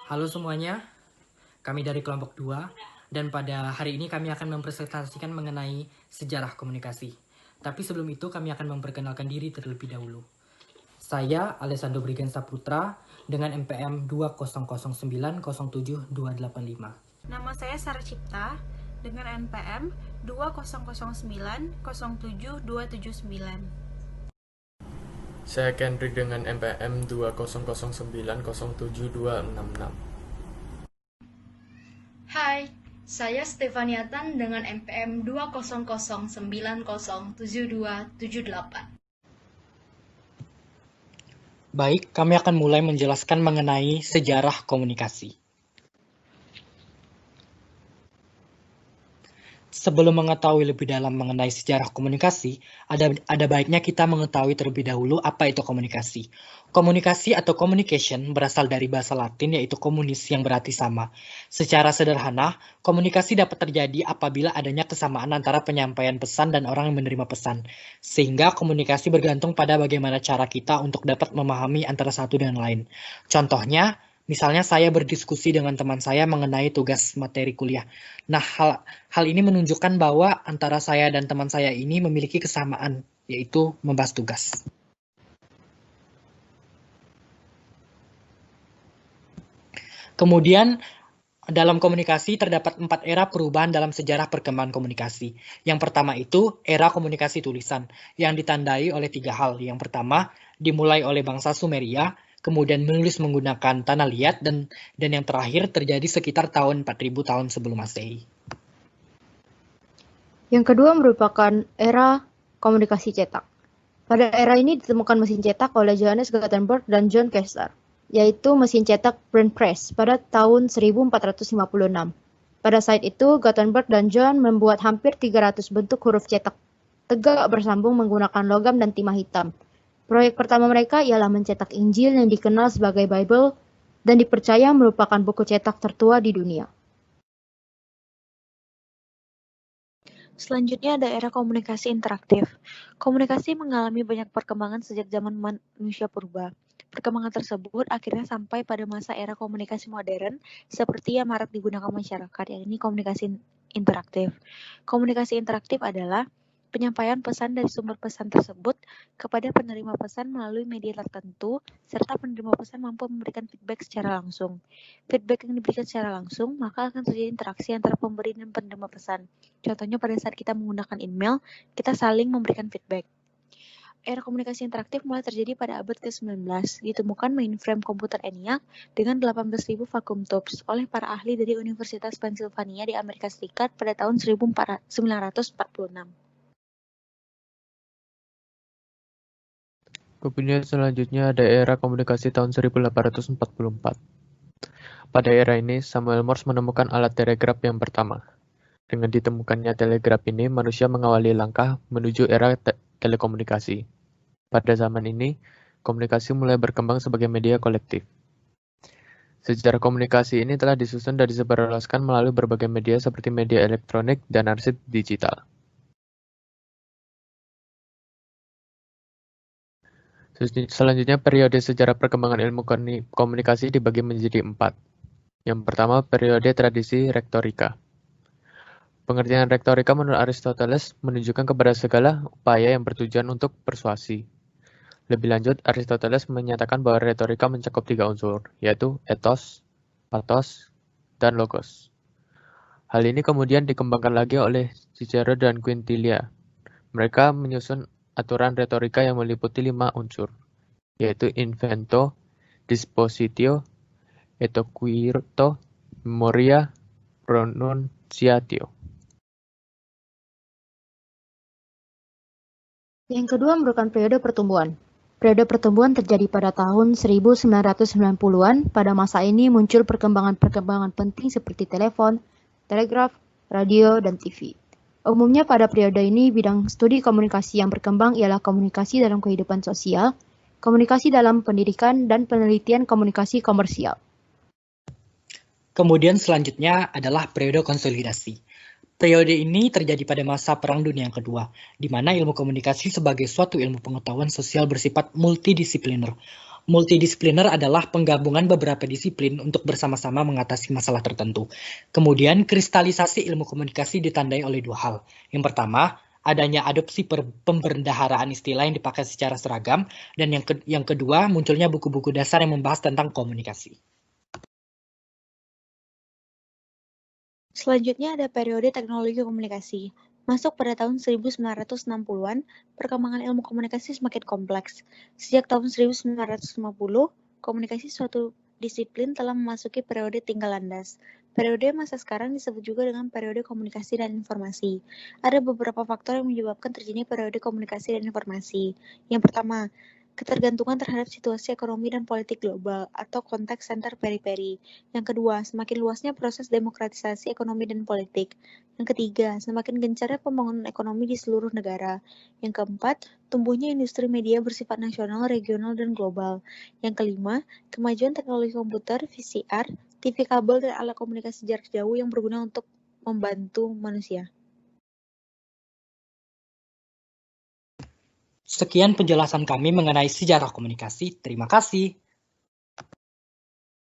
Halo semuanya, kami dari kelompok 2 dan pada hari ini kami akan mempresentasikan mengenai sejarah komunikasi. Tapi sebelum itu kami akan memperkenalkan diri terlebih dahulu. Saya Alessandro Brigensa Putra dengan NPM 200907285. Nama saya Sarah Cipta dengan NPM 20090707279. Saya Kendrick dengan NPM 200907266. Hai, saya Stefaniatan dengan NPM 200907278. Baik, kami akan mulai menjelaskan mengenai sejarah komunikasi. Sebelum mengetahui lebih dalam mengenai sejarah komunikasi, ada baiknya kita mengetahui terlebih dahulu apa itu komunikasi. Komunikasi atau communication berasal dari bahasa Latin yaitu komunis yang berarti sama. Secara sederhana, komunikasi dapat terjadi apabila adanya kesamaan antara penyampaian pesan dan orang yang menerima pesan. Sehingga komunikasi bergantung pada bagaimana cara kita untuk dapat memahami antara satu dan lain. Contohnya, misalnya saya berdiskusi dengan teman saya mengenai tugas materi kuliah. Nah, hal ini menunjukkan bahwa antara saya dan teman saya ini memiliki kesamaan, yaitu membahas tugas. Kemudian, dalam komunikasi terdapat 4 era perubahan dalam sejarah perkembangan komunikasi. Yang pertama itu era komunikasi tulisan, yang ditandai oleh 3 hal. Yang pertama, dimulai oleh bangsa Sumeria, kemudian menulis menggunakan tanah liat, dan yang terakhir terjadi sekitar tahun 4000 tahun sebelum Masehi. Yang kedua merupakan era komunikasi cetak. Pada era ini ditemukan mesin cetak oleh Johannes Gutenberg dan John Kessler, yaitu mesin cetak print press pada tahun 1456. Pada saat itu, Gutenberg dan John membuat hampir 300 bentuk huruf cetak tegak bersambung menggunakan logam dan timah hitam. Proyek pertama mereka ialah mencetak Injil yang dikenal sebagai Bible dan dipercaya merupakan buku cetak tertua di dunia. Selanjutnya ada era komunikasi interaktif. Komunikasi mengalami banyak perkembangan sejak zaman manusia purba. Perkembangan tersebut akhirnya sampai pada masa era komunikasi modern seperti yang marak digunakan masyarakat, yakni komunikasi interaktif. Komunikasi interaktif adalah penyampaian pesan dari sumber pesan tersebut kepada penerima pesan melalui media tertentu, serta penerima pesan mampu memberikan feedback secara langsung. Feedback yang diberikan secara langsung, maka akan terjadi interaksi antara pemberi dan penerima pesan. Contohnya pada saat kita menggunakan email, kita saling memberikan feedback. Era komunikasi interaktif mulai terjadi pada abad ke-19. Ditemukan mainframe komputer ENIAC dengan 18.000 vacuum tubes oleh para ahli dari Universitas Pennsylvania di Amerika Serikat pada tahun 1946. Kemudian selanjutnya ada era komunikasi tahun 1844. Pada era ini, Samuel Morse menemukan alat telegraf yang pertama. Dengan ditemukannya telegraf ini, manusia mengawali langkah menuju era telekomunikasi. Pada zaman ini, komunikasi mulai berkembang sebagai media kolektif. Sejarah komunikasi ini telah disusun dan disebarluaskan melalui berbagai media seperti media elektronik dan arsip digital. Selanjutnya, periode sejarah perkembangan ilmu komunikasi dibagi menjadi 4. Yang pertama, periode tradisi retorika. Pengertian retorika menurut Aristoteles menunjukkan kepada segala upaya yang bertujuan untuk persuasi. Lebih lanjut, Aristoteles menyatakan bahwa retorika mencakup 3 unsur, yaitu ethos, pathos, dan logos. Hal ini kemudian dikembangkan lagi oleh Cicero dan Quintilian. Mereka menyusun aturan retorika yang meliputi 5 unsur, yaitu invento, dispositio, etoquirto, memoria, pronunciatio. Yang kedua merupakan periode pertumbuhan. Periode pertumbuhan terjadi pada tahun 1990-an. Pada masa ini muncul perkembangan-perkembangan penting seperti telepon, telegraf, radio, dan TV. Umumnya pada periode ini bidang studi komunikasi yang berkembang ialah komunikasi dalam kehidupan sosial, komunikasi dalam pendidikan, dan penelitian komunikasi komersial. Kemudian selanjutnya adalah periode konsolidasi. Periode ini terjadi pada masa Perang Dunia yang kedua, di mana ilmu komunikasi sebagai suatu ilmu pengetahuan sosial bersifat multidisipliner. Multidisipliner adalah penggabungan beberapa disiplin untuk bersama-sama mengatasi masalah tertentu. Kemudian, kristalisasi ilmu komunikasi ditandai oleh dua hal. Yang pertama, adanya adopsi pembendaharaan istilah yang dipakai secara seragam, dan yang kedua, munculnya buku-buku dasar yang membahas tentang komunikasi. Selanjutnya ada periode teknologi komunikasi. Masuk pada tahun 1960-an, perkembangan ilmu komunikasi semakin kompleks. Sejak tahun 1950, komunikasi suatu disiplin telah memasuki periode tinggal landas. Periode masa sekarang disebut juga dengan periode komunikasi dan informasi. Ada beberapa faktor yang menyebabkan terjadinya periode komunikasi dan informasi. Yang pertama, ketergantungan terhadap situasi ekonomi dan politik global atau konteks center periperi. Yang kedua, semakin luasnya proses demokratisasi ekonomi dan politik. Yang ketiga, semakin gencarnya pembangunan ekonomi di seluruh negara. Yang keempat, tumbuhnya industri media bersifat nasional, regional, dan global. Yang kelima, kemajuan teknologi komputer, VCR, TV kabel, dan alat komunikasi jarak jauh yang berguna untuk membantu manusia. Sekian penjelasan kami mengenai sejarah komunikasi. Terima kasih.